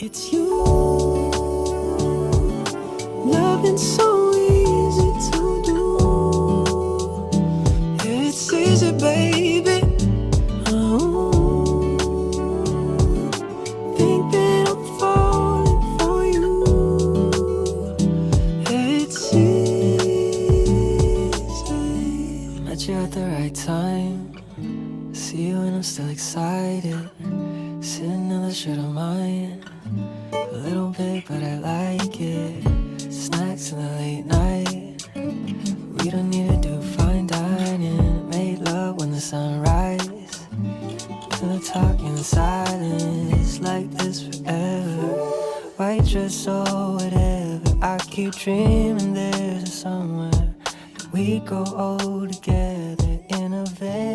It's you. Loving so easy to do. It's easy, baby. Oh, think that I'm falling for you. It's easy. Met you at the right time. See you and I'm still excited. Sitting in the shirt of mine. A little big, but I like it. Snacks in the late night. We don't need to do fine dining. Make love when the sun rises. Feel the talk in silence. Like this forever. White dress or whatever. I keep dreaming there's a somewhere that we go all together in a van.